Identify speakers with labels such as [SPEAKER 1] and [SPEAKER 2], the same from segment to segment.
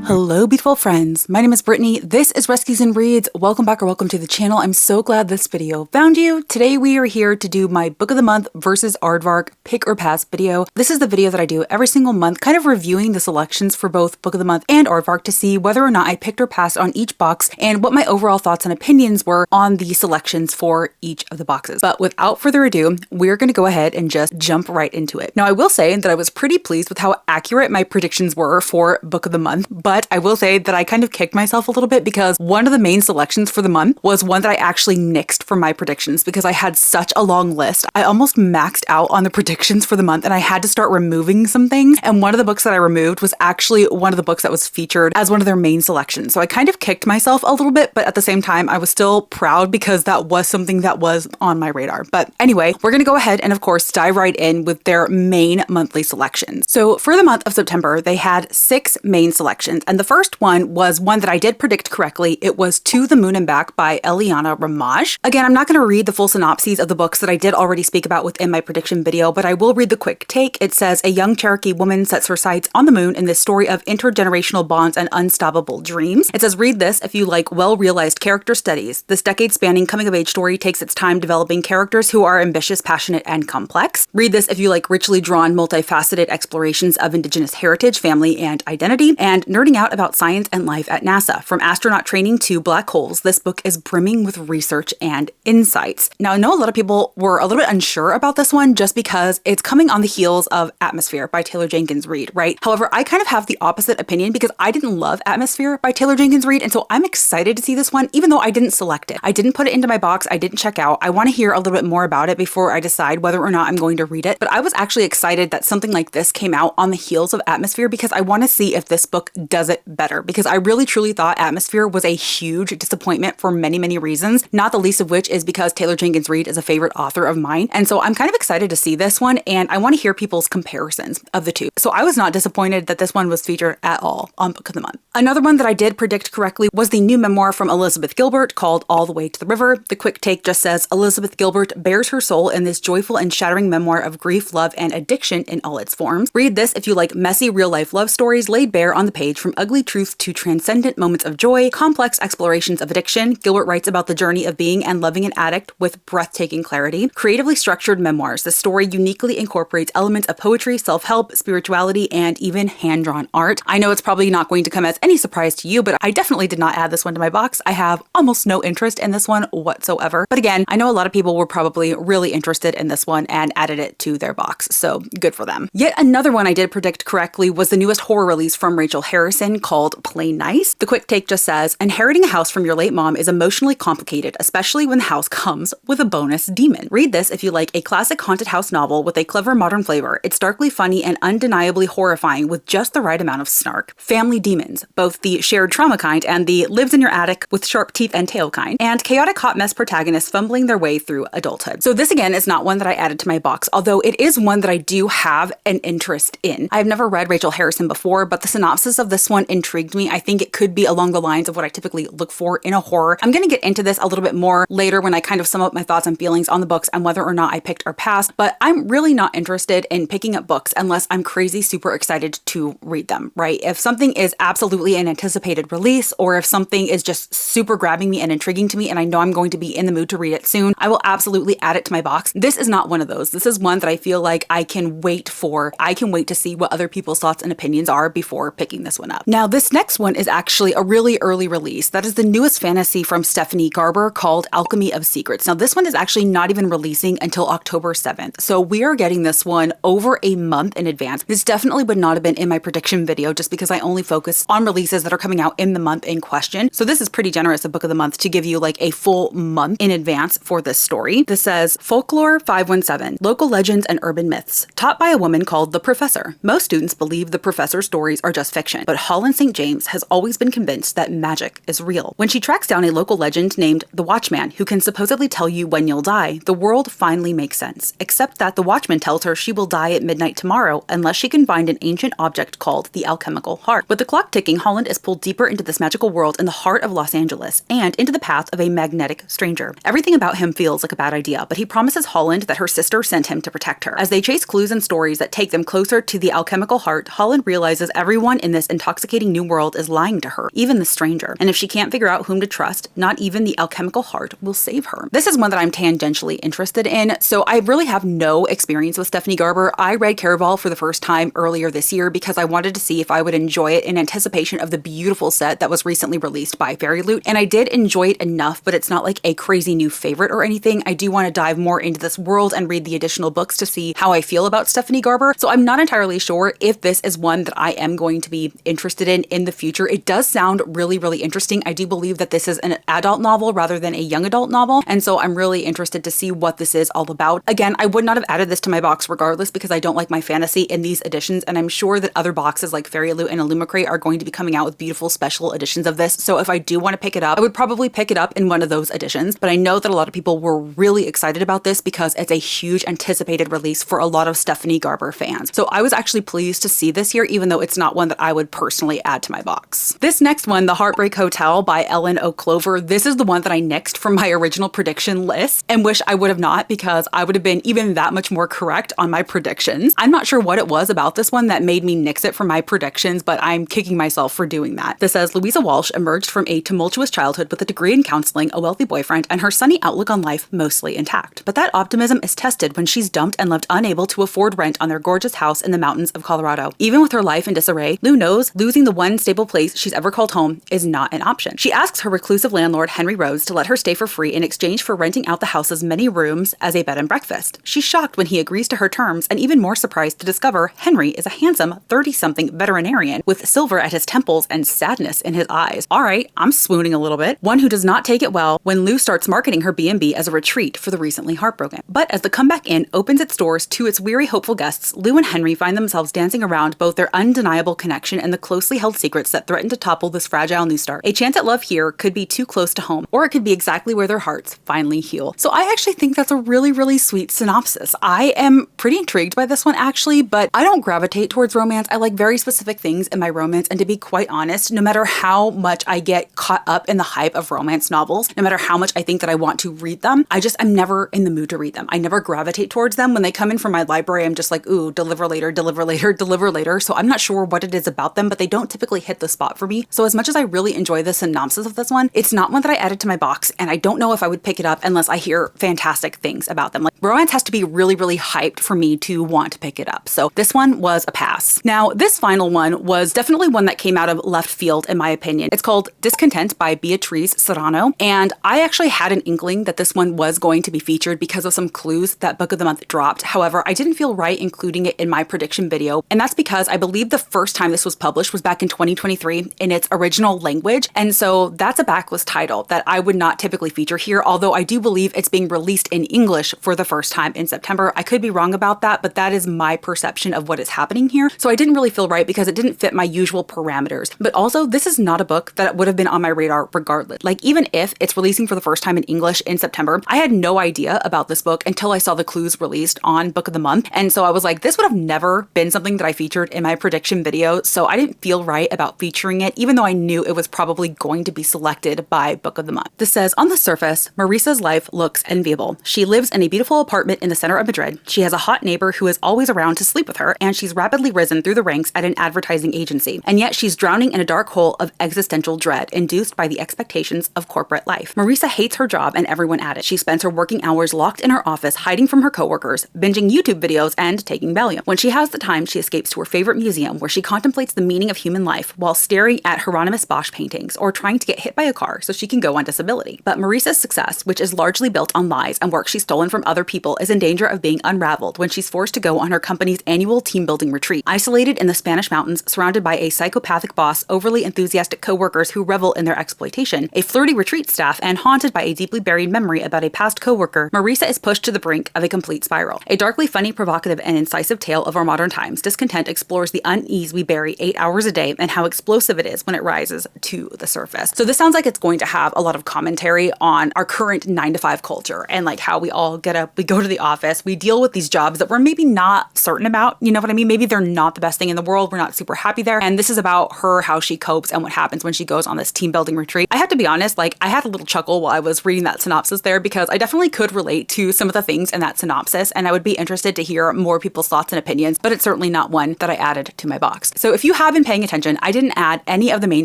[SPEAKER 1] Hello beautiful friends, my name is Brittany, this is Rescues and Reads. Welcome back or welcome to the channel. I'm so glad this video found you. Today we are here to do my book of the month versus Aardvark pick or pass video. This is the video that I do every single month, kind of reviewing the selections for both book of the month and Aardvark to see whether or not I picked or passed on each box and what my overall thoughts and opinions were on the selections for each of the boxes. But without further ado, we're going to go ahead and just jump right into it. Now I will say that I was pretty pleased with how accurate my predictions were for book of the month, but I will say that I kind of kicked myself a little bit because one of the main selections for the month was one that I actually nixed for my predictions because I had such a long list. I almost maxed out on the predictions for the month and I had to start removing some things. And one of the books that I removed was actually one of the books that was featured as one of their main selections. So I kind of kicked myself a little bit, but at the same time, I was still proud because that was something that was on my radar. But anyway, we're going to go ahead and of course dive right in with their main monthly selections. So for the month of September, they had 6 main selections. And the first one was one that I did predict correctly. It was To the Moon and Back by Eliana Ramaj. Again, I'm not going to read the full synopses of the books that I did already speak about within my prediction video, but I will read the quick take. It says, a young Cherokee woman sets her sights on the moon in this story of intergenerational bonds and unstoppable dreams. It says, read this if you like well-realized character studies. This decade-spanning coming-of-age story takes its time developing characters who are ambitious, passionate, and complex. Read this if you like richly drawn, multifaceted explorations of Indigenous heritage, family, and identity, and nerding out about science and life at NASA. From astronaut training to black holes, this book is brimming with research and insights. Now, I know a lot of people were a little bit unsure about this one just because it's coming on the heels of Atmosphere by Taylor Jenkins Reid, right? However, I kind of have the opposite opinion because I didn't love Atmosphere by Taylor Jenkins Reid, and so I'm excited to see this one, even though I didn't select it. I didn't put it into my box, I didn't check out. I want to hear a little bit more about it before I decide whether or not I'm going to read it, but I was actually excited that something like this came out on the heels of Atmosphere because I want to see if this book does it better, because I really truly thought Atmosphere was a huge disappointment for many, many reasons, not the least of which is because Taylor Jenkins Reid is a favorite author of mine. And so I'm kind of excited to see this one and I want to hear people's comparisons of the two. So I was not disappointed that this one was featured at all on Book of the Month. Another one that I did predict correctly was the new memoir from Elizabeth Gilbert called All the Way to the River. The quick take just says, Elizabeth Gilbert bears her soul in this joyful and shattering memoir of grief, love, and addiction in all its forms. Read this if you like messy real-life love stories laid bare on the page from ugly truth to transcendent moments of joy, complex explorations of addiction. Gilbert writes about the journey of being and loving an addict with breathtaking clarity. Creatively structured memoirs, the story uniquely incorporates elements of poetry, self-help, spirituality, and even hand-drawn art. I know it's probably not going to come as any surprise to you, but I definitely did not add this one to my box. I have almost no interest in this one whatsoever. But again, I know a lot of people were probably really interested in this one and added it to their box, so good for them. Yet another one I did predict correctly was the newest horror release from Rachel Harrison called Play Nice. The quick take just says, inheriting a house from your late mom is emotionally complicated, especially when the house comes with a bonus demon. Read this if you like a classic haunted house novel with a clever modern flavor. It's darkly funny and undeniably horrifying with just the right amount of snark. Family demons, both the shared trauma kind and the lives in your attic with sharp teeth and tail kind, and chaotic hot mess protagonists fumbling their way through adulthood. So this again is not one that I added to my box, although it is one that I do have an interest in. I've never read Rachel Harrison before, but the synopsis of this one intrigued me. I think it could be along the lines of what I typically look for in a horror. I'm going to get into this a little bit more later when I kind of sum up my thoughts and feelings on the books and whether or not I picked or passed, but I'm really not interested in picking up books unless I'm crazy super excited to read them, right? If something is absolutely an anticipated release or if something is just super grabbing me and intriguing to me and I know I'm going to be in the mood to read it soon, I will absolutely add it to my box. This is not one of those. This is one that I feel like I can wait for. I can wait to see what other people's thoughts and opinions are before picking this one up. Now, this next one is actually a really early release. That is the newest fantasy from Stephanie Garber called Alchemy of Secrets. Now, this one is actually not even releasing until October 7th. So we are getting this one over a month in advance. This definitely would not have been in my prediction video just because I only focus on releases that are coming out in the month in question. So this is pretty generous of Book of the Month to give you like a full month in advance for this story. This says, Folklore 517, Local Legends and Urban Myths, taught by a woman called the Professor. Most students believe the Professor's stories are just fiction, but Holland St. James has always been convinced that magic is real. When she tracks down a local legend named the Watchman, who can supposedly tell you when you'll die, the world finally makes sense, except that the Watchman tells her she will die at midnight tomorrow unless she can find an ancient object called the alchemical heart. With the clock ticking, Holland is pulled deeper into this magical world in the heart of Los Angeles and into the path of a magnetic stranger. Everything about him feels like a bad idea, but he promises Holland that her sister sent him to protect her. As they chase clues and stories that take them closer to the alchemical heart, Holland realizes everyone in this intoxicating intoxicating new world is lying to her, even the stranger. And if she can't figure out whom to trust, not even the alchemical heart will save her. This is one that I'm tangentially interested in. So I really have no experience with Stephanie Garber. I read Caraval for the first time earlier this year because I wanted to see if I would enjoy it in anticipation of the beautiful set that was recently released by Fairy Loot. And I did enjoy it enough, but it's not like a crazy new favorite or anything. I do want to dive more into this world and read the additional books to see how I feel about Stephanie Garber. So I'm not entirely sure if this is one that I am going to be interested in the future. It does sound really, really interesting. I do believe that this is an adult novel rather than a young adult novel. And so I'm really interested to see what this is all about. Again, I would not have added this to my box regardless because I don't like my fantasy in these editions. And I'm sure that other boxes like Fairy Loot and Illumicrate are going to be coming out with beautiful special editions of this. So if I do want to pick it up, I would probably pick it up in one of those editions. But I know that a lot of people were really excited about this because it's a huge anticipated release for a lot of Stephanie Garber fans. So I was actually pleased to see this here, even though it's not one that I would personally add to my box. This next one, The Heartbreak Hotel by Ellen O'Clover, this is the one that I nixed from my original prediction list and wish I would have not because I would have been even that much more correct on my predictions. I'm not sure what it was about this one that made me nix it from my predictions, but I'm kicking myself for doing that. This says, Louisa Walsh emerged from a tumultuous childhood with a degree in counseling, a wealthy boyfriend, and her sunny outlook on life mostly intact. But that optimism is tested when she's dumped and left unable to afford rent on their gorgeous house in the mountains of Colorado. Even with her life in disarray, Lou knows losing the one stable place she's ever called home is not an option. She asks her reclusive landlord, Henry Rhodes, to let her stay for free in exchange for renting out the house's many rooms as a bed and breakfast. She's shocked when he agrees to her terms and even more surprised to discover Henry is a handsome 30-something veterinarian with silver at his temples and sadness in his eyes. All right, I'm swooning a little bit. One who does not take it well when Lou starts marketing her B&B as a retreat for the recently heartbroken. But as the Comeback Inn opens its doors to its weary, hopeful guests, Lou and Henry find themselves dancing around both their undeniable connection and the closely held secrets that threaten to topple this fragile new start. A chance at love here could be too close to home, or it could be exactly where their hearts finally heal. So I actually think that's a really, really sweet synopsis. I am pretty intrigued by this one actually, but I don't gravitate towards romance. I like very specific things in my romance, and to be quite honest, no matter how much I get caught up in the hype of romance novels, no matter how much I think that I want to read them, I'm never in the mood to read them. I never gravitate towards them. When they come in from my library, I'm just like, ooh, deliver later, deliver later, deliver later. So I'm not sure what it is about them, but they don't typically hit the spot for me. So as much as I really enjoy the synopsis of this one, it's not one that I added to my box, and I don't know if I would pick it up unless I hear fantastic things about them. Like, romance has to be really, really hyped for me to want to pick it up. So this one was a pass. Now, this final one was definitely one that came out of left field in my opinion. It's called Discontent by Beatriz Serrano, and I actually had an inkling that this one was going to be featured because of some clues that Book of the Month dropped. However, I didn't feel right including it in my prediction video, and that's because I believe the first time this was published was back in 2023 in its original language, and so that's a backlist title that I would not typically feature here, although I do believe it's being released in English for the first time in September. I could be wrong about that, but that is my perception of what is happening here. So I didn't really feel right because it didn't fit my usual parameters. But also, this is not a book that would have been on my radar regardless. Like, even if it's releasing for the first time in English in September, I had no idea about this book until I saw the clues released on Book of the Month. And so I was like, this would have never been something that I featured in my prediction video. So I didn't feel right about featuring it, even though I knew it was probably going to be selected by Book of the Month. This says, on the surface, Marissa's life looks enviable. She lives in a beautiful apartment in the center of Madrid. She has a hot neighbor who is always around to sleep with her, and she's rapidly risen through the ranks at an advertising agency. And yet she's drowning in a dark hole of existential dread induced by the expectations of corporate life. Marissa hates her job and everyone at it. She spends her working hours locked in her office, hiding from her coworkers, binging YouTube videos, and taking Valium. When she has the time, she escapes to her favorite museum where she contemplates the meaning of human life while staring at Hieronymus Bosch paintings or trying to get hit by a car so she can go on disability. But Marissa's success, which is largely built on lies and work she's stolen from other people, is in danger of being unraveled when she's forced to go on her company's annual team building retreat. Isolated in the Spanish mountains, surrounded by a psychopathic boss, overly enthusiastic coworkers who revel in their exploitation, a flirty retreat staff, and haunted by a deeply buried memory about a past coworker, Marissa is pushed to the brink of a complete spiral. A darkly funny, provocative, and incisive tale of our modern times, Discontent explores the unease we bury 8 hours a day and how explosive it is when it rises to the surface. So this sounds like it's going to have a lot of commentary on our current 9-to-5 culture and like how we all get up, we go to the office, we deal with these jobs that we're maybe not certain about, you know what I mean? Maybe they're not the best thing in the world, we're not super happy there. And this is about her, how she copes and what happens when she goes on this team building retreat. I have to be honest, like I had a little chuckle while I was reading that synopsis there because I definitely could relate to some of the things in that synopsis, and I would be interested to hear more people's thoughts and opinions, but it's certainly not one that I added to my box. So if you have been paying attention, I didn't add any of the main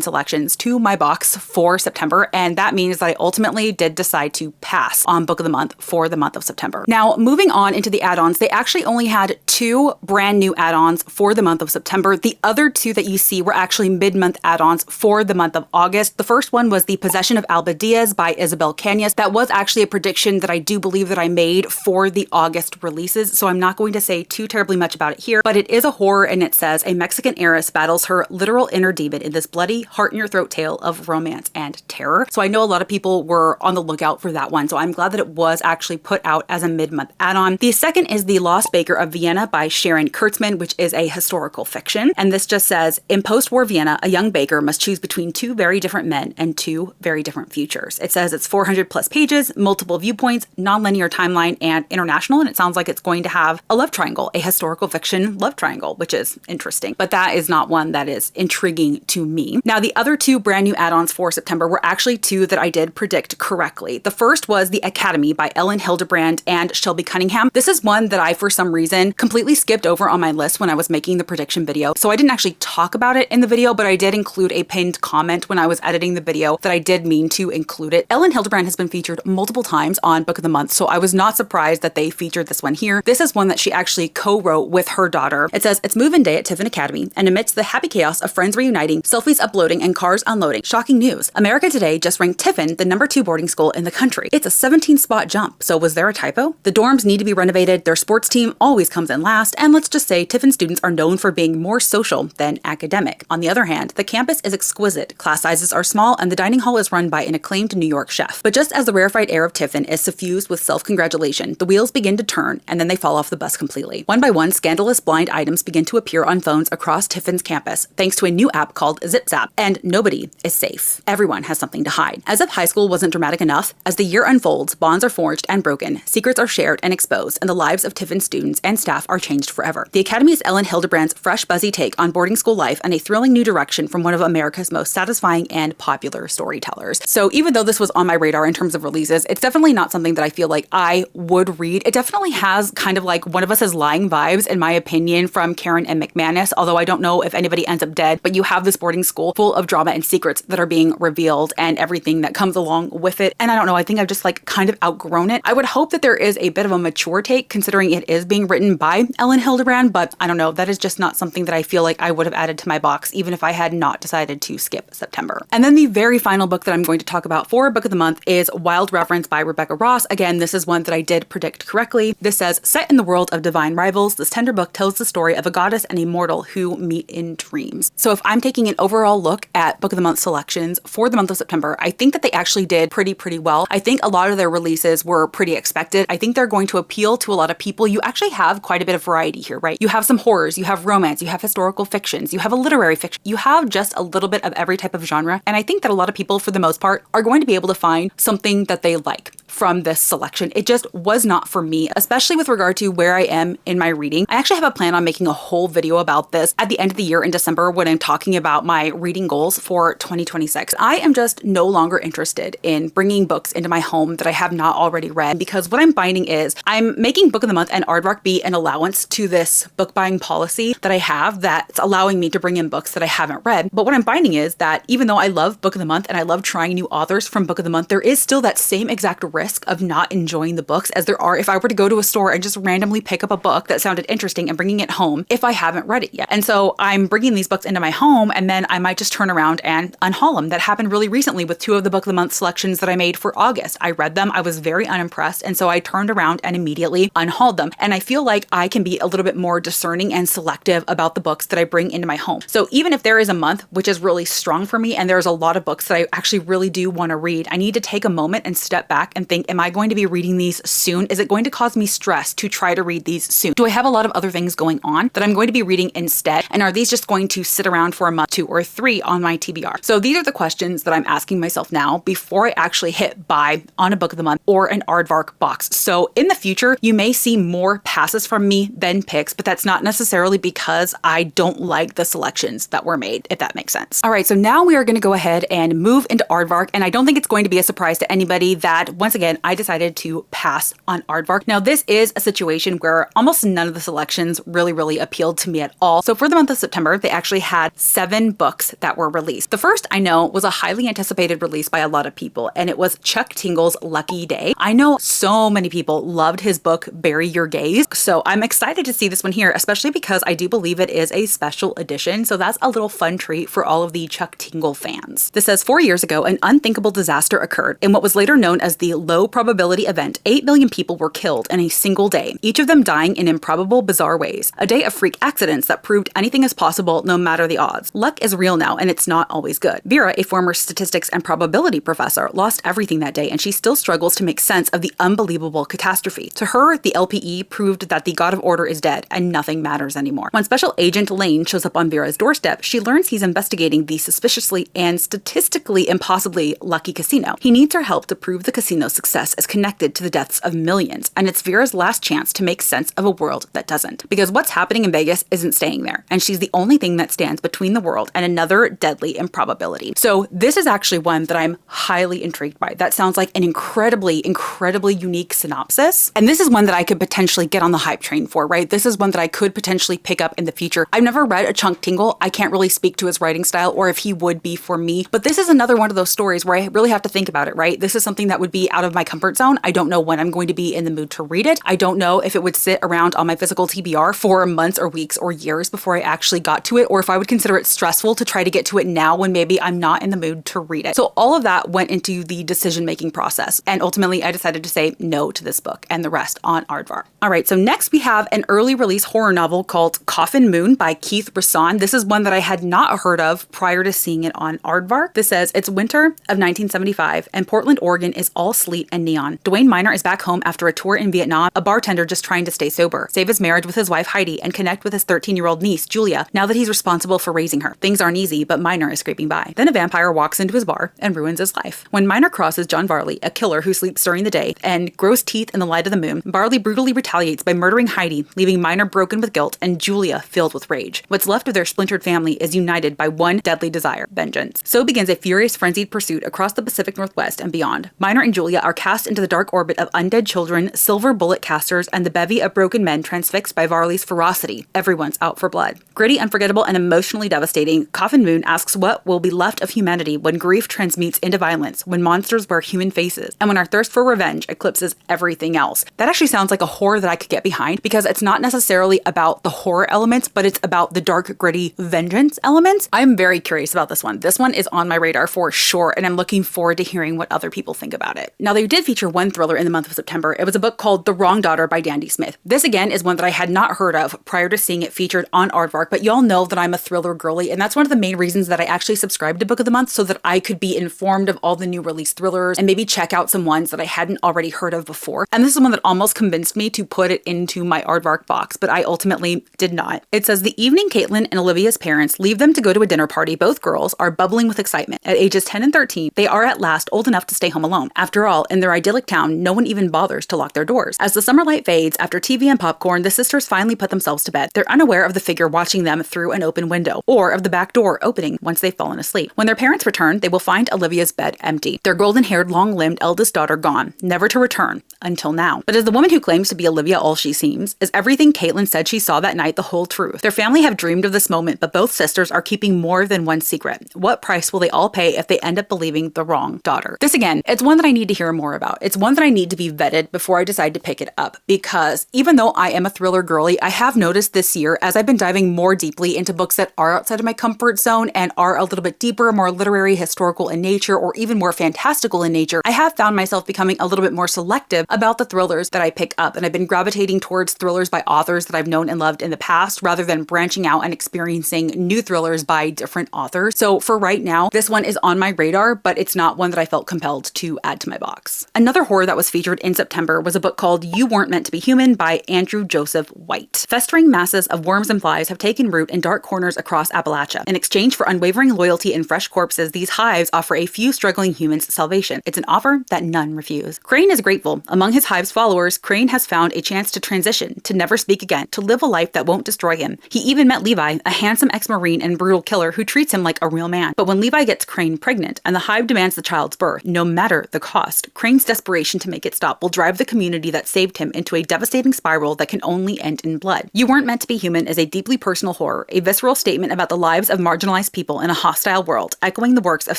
[SPEAKER 1] selections to my box for September, and that means that I ultimately did decide to pass on Book of the Month for the month of September. Now, moving on into the add-ons, they actually only had 2 brand new add-ons for the month of September. The other 2 that you see were actually mid-month add-ons for the month of August. The first one was The Possession of Alba Diaz by Isabel Cañas. That was actually a prediction that I do believe that I made for the August releases, so I'm not going to say too terribly much about it here, but it is a horror, and it says a Mexican heiress battles her literal inner demon in this bloody, heart-in-your-throat tale of romance and terror. So I know a lot of people were on the lookout for that one, so I'm glad that it was actually put out as a mid-month add-on. The second is The Lost Baker of Vienna by Sharon Kurtzman, which is a historical fiction, and this just says, in post-war Vienna, a young baker must choose between 2 very different men and 2 very different futures. It says it's 400 plus pages, multiple viewpoints, non-linear timeline, and international, and it sounds like it's going to have a love triangle, a historical fiction love triangle, which is interesting, but that is not one that is intriguing to me. Now, the other 2 brand new add-ons for September were actually 2 that I did predict correctly. The first was The Academy by Ellen Hildebrand and Shelby Cunningham. This is one that I, for some reason, completely skipped over on my list when I was making the prediction video, so I didn't actually talk about it in the video, but I did include a pinned comment when I was editing the video that I did mean to include it. Ellen Hildebrand has been featured multiple times on Book of the Month, so I was not surprised that they featured this one here. This is one that she actually co-wrote with her daughter. It says, it's move-in day at Tiffin Academy, and amidst the happy chaos of friends reuniting, selfies uploading, and cars unloading, shocking news. America Today just ranked Tiffin the #2 boarding school in the country. It's a 17-spot jump, so was there a typo? The dorms need to be renovated, their sports team always comes in last, and let's just say Tiffin students are known for being more social than academic. On the other hand, the campus is exquisite, class sizes are small, and the dining hall is run by an acclaimed New York chef. But just as the rarefied air of Tiffin is suffused with self-congratulation, the wheels begin to turn, and then they fall off the bus completely. One by one, scandalous blind items begin to appear on phones across Tiffin's campus, thanks to a new app called ZipZap, and nobody is safe. Everyone has something to hide. As if high school wasn't dramatic enough, as the year unfolds, bonds are forged and broken, secrets are shared and exposed, and the lives of Tiffin students and staff are changed forever. The Academy is Ellen Hildebrand's fresh, buzzy take on boarding school life and a thrilling new direction from one of America's most satisfying and popular storytellers. So even though this was on my radar in terms of releases, it's definitely not something that I feel like I would read. It definitely has kind of like One of Us is Lying vibes, in my opinion, from Karen and McManus, although I don't know if anybody ends up dead, but you have this boarding school full of drama and secrets that are being revealed and everything that comes along with it. And I don't know, I think I've just like kind of outgrown it. I would hope that there is a bit of a mature take considering it is being written by Ellen Hildebrand, but I don't know, that is just not something that I feel like I would have added to my box even if I had not decided to skip September. And then the very final book that I'm going to talk about for Book of the Month is Wild Reverence by Rebecca Ross. Again, this is one that I did predict correctly. This says, set in the world of divine rivals, this tender book tells the story of a goddess and a mortal who meet in dreams. So if I'm taking an overall look at Book of the Month selections for the month of September, I think that they actually did pretty well. I think a lot of their releases were pretty expected. I think they're going to appeal to a lot of people. You actually have quite a bit of variety here, right? You have some horrors, you have romance, you have historical fictions, you have a literary fiction, you have just a little bit of every type of genre. And I think that a lot of people, for the most part, are going to be able to find something that they like from this selection. It just was not for me, especially with regard to where I am in my reading. I actually have a plan on making a whole video about this at the end of the year in December when I'm talking about my reading goals for 2026. I am just no longer interested in bringing books into my home that I have not already read, because what I'm finding is I'm making Book of the Month and Aardvark be an allowance to this book buying policy that I have that's allowing me to bring in books that I haven't read. But what I'm finding is that even though I love Book of the Month and I love trying new authors from Book of the Month, there is still that same exact risk of not enjoying the books as there are if I were to go to a store and just randomly pick up a book that sounded interesting and bringing it home if I haven't read it yet. And so I'm bringing these books into my home and then I might just turn around and unhaul them. That happened really recently with 2 of the Book of the Month selections that I made for August. I read them, I was very unimpressed, and so I turned around and immediately unhauled them. And I feel like I can be a little bit more discerning and selective about the books that I bring into my home. So even if there is a month which is really strong for me and there's a lot of books that I actually really do want to read, I need to take a moment and step back and think, am I going to be reading these soon? Is it going to cause me stress to try to read these soon? Do I have a lot of other things going on that I'm going to be reading instead? And are these just going to sit around for a month, 2 or 3 on my TBR? So these are the questions that I'm asking myself now before I actually hit buy on a Book of the Month or an Aardvark box. So in the future, you may see more passes from me than picks, but that's not necessarily because I don't like the selections that were made, if that makes sense. All right, so now we are going to go ahead and move into Aardvark, and I don't think it's going to be a surprise to anybody that, once again, again, I decided to pass on Aardvark. Now, this is a situation where almost none of the selections really appealed to me at all. So for the month of September, they actually had 7 books that were released. The first I know was a highly anticipated release by a lot of people, and it was Chuck Tingle's Lucky Day. I know so many people loved his book, Bury Your Gaze, so I'm excited to see this one here, especially because I do believe it is a special edition, so that's a little fun treat for all of the Chuck Tingle fans. This says, 4 years ago, an unthinkable disaster occurred. In what was later known as the low probability event, 8 million people were killed in a single day, each of them dying in improbable, bizarre ways. A day of freak accidents that proved anything is possible no matter the odds. Luck is real now, and it's not always good. Vera, a former statistics and probability professor, lost everything that day, and she still struggles to make sense of the unbelievable catastrophe. To her, the LPE proved that the god of order is dead, and nothing matters anymore. When Special Agent Lane shows up on Vera's doorstep, she learns he's investigating the suspiciously and statistically impossibly lucky casino. He needs her help to prove the casino's success is connected to the deaths of millions, and it's Vera's last chance to make sense of a world that doesn't. Because what's happening in Vegas isn't staying there, and she's the only thing that stands between the world and another deadly improbability. So this is actually one that I'm highly intrigued by. That sounds like an incredibly unique synopsis, and this is one that I could potentially get on the hype train for, right? This is one that I could potentially pick up in the future. I've never read a Chuck Tingle. I can't really speak to his writing style or if he would be for me, but this is another one of those stories where I really have to think about it, right? This is something that would be out of my comfort zone. I don't know when I'm going to be in the mood to read it. I don't know if it would sit around on my physical TBR for months or weeks or years before I actually got to it, or if I would consider it stressful to try to get to it now when maybe I'm not in the mood to read it. So all of that went into the decision-making process, and ultimately I decided to say no to this book and the rest on Aardvark. All right, so next we have an early release horror novel called Coffin Moon by Keith Brisson. This is one that I had not heard of prior to seeing it on Aardvark. This says, it's winter of 1975 and Portland, Oregon is all sleet and neon. Dwayne Miner is back home after a tour in Vietnam, a bartender just trying to stay sober, save his marriage with his wife Heidi, and connect with his 13-year-old niece Julia now that he's responsible for raising her. Things aren't easy, but Miner is scraping by. Then a vampire walks into his bar and ruins his life. When Miner crosses John Varley, a killer who sleeps during the day, and grows teeth in the light of the moon, Varley brutally retaliates by murdering Heidi, leaving Miner broken with guilt and Julia filled with rage. What's left of their splintered family is united by one deadly desire, vengeance. So begins a furious, frenzied pursuit across the Pacific Northwest and beyond. Miner and Julia are cast into the dark orbit of undead children, silver bullet casters, and the bevy of broken men transfixed by Varley's ferocity. Everyone's out for blood. Gritty, unforgettable, and emotionally devastating, Coffin Moon asks what will be left of humanity when grief transmutes into violence, when monsters wear human faces, and when our thirst for revenge eclipses everything else. That actually sounds like a horror that I could get behind, because it's not necessarily about the horror elements, but it's about the dark, gritty vengeance elements. I'm very curious about this one. This one is on my radar for sure, and I'm looking forward to hearing what other people think about it. Now, they did feature one thriller in the month of September. It was a book called The Wrong Daughter by Dandy Smith. This again is one that I had not heard of prior to seeing it featured on Aardvark, but y'all know that I'm a thriller girly, and that's one of the main reasons that I actually subscribed to Book of the Month, so that I could be informed of all the new release thrillers and maybe check out some ones that I hadn't already heard of before. And this is one that almost convinced me to put it into my Aardvark box, but I ultimately did not. It says, the evening Caitlin and Olivia's parents leave them to go to a dinner party. Both girls are bubbling with excitement. At ages 10 and 13, they are at last old enough to stay home alone. After all, in their idyllic town, no one even bothers to lock their doors. As the summer light fades, after TV and popcorn, the sisters finally put themselves to bed. They're unaware of the figure watching them through an open window, or of the back door opening once they've fallen asleep. When their parents return, they will find Olivia's bed empty. Their golden-haired, long-limbed eldest daughter gone, never to return, until now. But is the woman who claims to be Olivia all she seems? Is everything Caitlin said she saw that night the whole truth? Their family have dreamed of this moment, but both sisters are keeping more than one secret. What price will they all pay if they end up believing the wrong daughter? This again, it's one that I need to hear more about. It's one that I need to be vetted before I decide to pick it up, because even though I am a thriller girly, I have noticed this year, as I've been diving more deeply into books that are outside of my comfort zone and are a little bit deeper, more literary, historical in nature, or even more fantastical in nature, I have found myself becoming a little bit more selective about the thrillers that I pick up, and I've been gravitating towards thrillers by authors that I've known and loved in the past, rather than branching out and experiencing new thrillers by different authors. So for right now, this one is on my radar, but it's not one that I felt compelled to add to my box. Another horror that was featured in September was a book called You Weren't Meant to Be Human by Andrew Joseph White. Festering masses of worms and flies have taken root in dark corners across Appalachia. In exchange for unwavering loyalty and fresh corpses, these hives offer a few struggling humans salvation. It's an offer that none refuse. Crane is grateful. Among his hive's followers, Crane has found a chance to transition, to never speak again, to live a life that won't destroy him. He even met Levi, a handsome ex-Marine and brutal killer who treats him like a real man. But when Levi gets Crane pregnant and the hive demands the child's birth, no matter the cost, Crane's desperation to make it stop will drive the community that saved him into a devastating spiral that can only end in blood. You Weren't Meant to Be Human is a deeply personal horror, a visceral statement about the lives of marginalized people in a hostile world, echoing the works of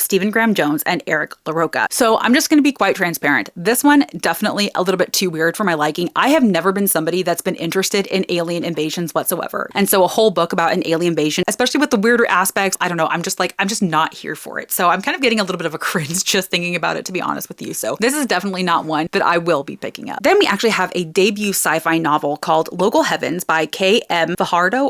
[SPEAKER 1] Stephen Graham Jones and Eric LaRocca. So I'm just going to be quite transparent. This one, definitely a little bit too weird for my liking. I have never been somebody that's been interested in alien invasions whatsoever. And so a whole book about an alien invasion, especially with the weirder aspects, I don't know, I'm just not here for it. So I'm kind of getting a little bit of a cringe just thinking about it, to be honest with you. So this is definitely not one that I will be picking up. Then we actually have a debut sci-fi novel called Local Heavens by K.M. Fiardo.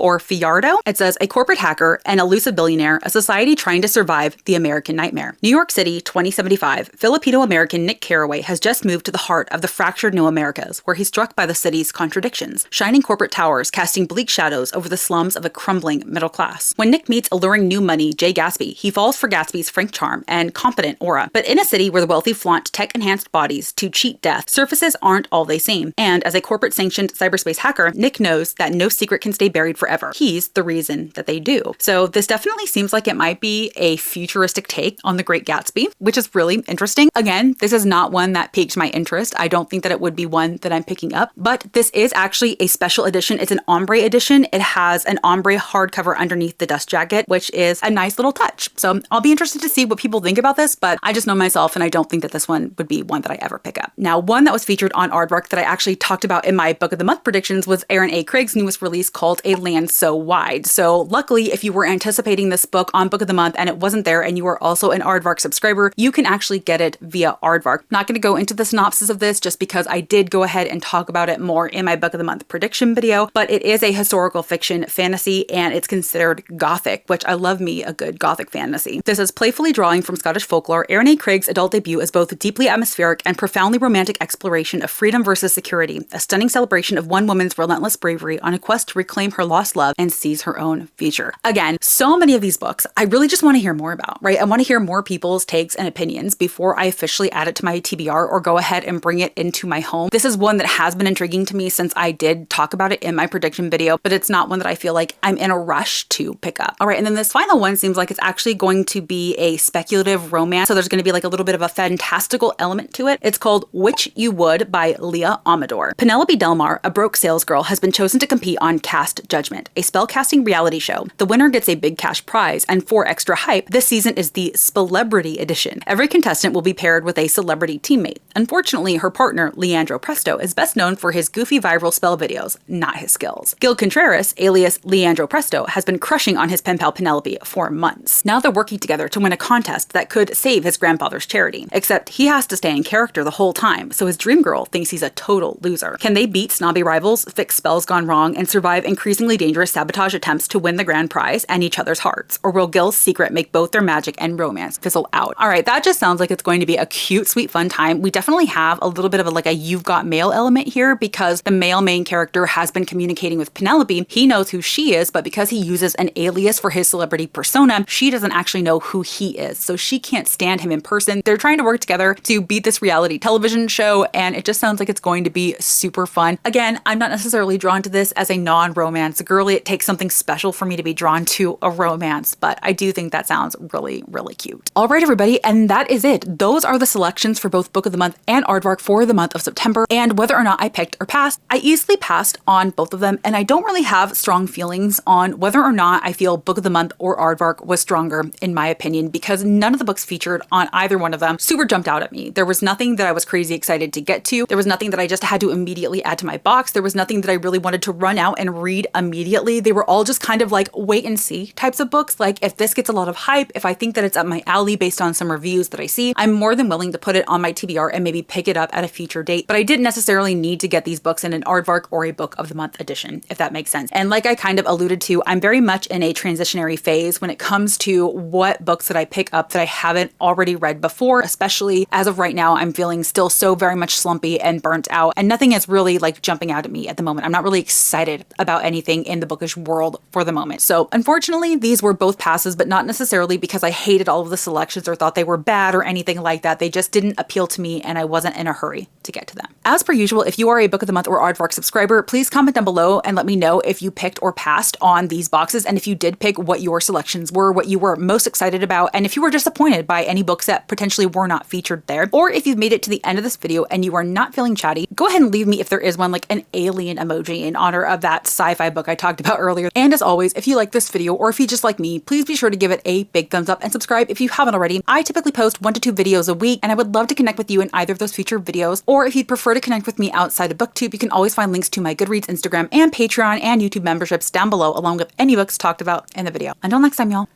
[SPEAKER 1] It says, a corporate hacker, an elusive billionaire, a society trying to survive the American nightmare. New York City, 2075. Filipino-American Nick Carraway has just moved to the heart of the fractured New Americas, where he's struck by the city's contradictions. Shining corporate towers casting bleak shadows over the slums of a crumbling middle class. When Nick meets alluring new money Jay Gatsby, he falls for Gatsby's frank charm and confident aura. But in a city where the wealthy flaunt tech-enhanced bodies to cheat death, surfaces aren't all they seem. And as a corporate-sanctioned cyberspace hacker, Nick knows that no secret can stay buried forever. He's the reason that they do. So this definitely seems like it might be a futuristic take on The Great Gatsby, which is really interesting. Again, this is not one that piqued my interest. I don't think that it would be one that I'm picking up, but this is actually a special edition. It's an ombre edition. It has an ombre hardcover underneath the dust jacket, which is a nice little touch. So I'll be interested to see what people think about this, but I just know myself and I don't think that this one would be one that I ever pick up. Now, one that was featured on Aardvark that I actually talked about in my Book of the Month predictions was Aaron A. Craig's newest release called A Land So Wide. So luckily, if you were anticipating this book on Book of the Month and it wasn't there and you are also an Aardvark subscriber, you can actually get it via Aardvark. Not going to go into the synopsis of this just because I did go ahead and talk about it more in my Book of the Month prediction video, but it is a historical fiction fantasy and it's considered gothic, which I love me a good gothic fantasy. This is playfully drawing from Scottish folklore. Aaron A. Craig's adult debut is both deeply atmospheric and profoundly romantic exploration of freedom versus security, a stunning celebration of one woman's relentless bravery on a quest to reclaim her lost love and seize her own future. Again, so many of these books I really just want to hear more about, right? I want to hear more people's takes and opinions before I officially add it to my TBR or go ahead and bring it into my home. This is one that has been intriguing to me since I did talk about it in my prediction video, but it's not one that I feel like I'm in a rush to pick up. All right, and then this final one seems like it's actually going to be a speculative romance. So there's going to be like a little bit of a fantastical element to it. It's called Which You Would by Leah Amador. Penelope Delmar, a broke salesgirl, has been chosen to compete on Cast Judgment, a spellcasting reality show. The winner gets a big cash prize, and for extra hype, this season is the Celebrity Edition. Every contestant will be paired with a celebrity teammate. Unfortunately, her partner, Leandro Presto, is best known for his goofy viral spell videos, not his skills. Gil Contreras, alias Leandro Presto, has been crushing on his pen pal Penelope for months. Now they're working together to win a contest that could save his grandfather's charity. Except he has to stay in character the whole time, so his dream girl thinks he's a total loser. Can they beat snobby rivals, fix spells gone wrong, and survive increasingly dangerous sabotage attempts to win the grand prize and each other's hearts? Or will Gil's secret make both their magic and romance fizzle out? All right, that just sounds like it's going to be a cute, sweet, fun time. We definitely have a little bit of a you've got mail element here because the male main character has been communicating with Penelope. He knows who she is, but because he uses an alias for his celebrity persona, she doesn't actually know who he is. So she can't stand him in person. They're trying to work together to beat this reality television show, and it just sounds like it's going to be super fun. Again, I'm not necessarily drawn to this as a non-romance girly. It takes something special for me to be drawn to a romance, but I do think that sounds really, really cute. All right, everybody, and that is it. Those are the selections for both Book of the Month and Aardvark for the month of September, and whether or not I picked or passed, I easily passed on both of them, and I don't really have strong feelings on whether or not I feel Book of the Month or Aardvark was stronger, in my opinion, because none of the books featured on either one of them super jumped out at me. There was nothing that I was crazy excited to get to. There was nothing that I just had to immediately add to my box. There was nothing that I really wanted to run out and read immediately. They were all just kind of like wait and see types of books. Like if this gets a lot of hype, if I think that it's up my alley based on some reviews that I see, I'm more than willing to put it on my TBR and maybe pick it up at a future date. But I didn't necessarily need to get these books in an Aardvark or a Book of the Month edition, if that makes sense. And like I kind of alluded to, I'm very much in a transitionary phase when it comes to what books that I pick up that I haven't already read before, especially as of right now, I'm feeling still so very much slumpy and burnt out, and nothing is really like jumping out at me at the moment. I'm not really excited about anything in the bookish world for the moment. So unfortunately, these were both passes, but not necessarily because I hated all of the selections or thought they were bad or anything like that. They just didn't appeal to me, and and I wasn't in a hurry to get to them. As per usual, if you are a Book of the Month or Aardvark subscriber, please comment down below and let me know if you picked or passed on these boxes, and if you did pick, what your selections were, what you were most excited about, and if you were disappointed by any books that potentially were not featured there. Or if you've made it to the end of this video and you are not feeling chatty, go ahead and leave me, if there is one, like an alien emoji in honor of that sci-fi book I talked about earlier. And as always, if you like this video or if you just like me, please be sure to give it a big thumbs up and subscribe if you haven't already. I typically post 1 to 2 videos a week, and I would love to connect with you in either of those future videos. Or if you'd prefer to connect with me outside of BookTube, you can always find links to my Goodreads, Instagram, and Patreon and YouTube memberships down below, along with any books talked about in the video. Until next time, y'all.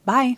[SPEAKER 1] Bye.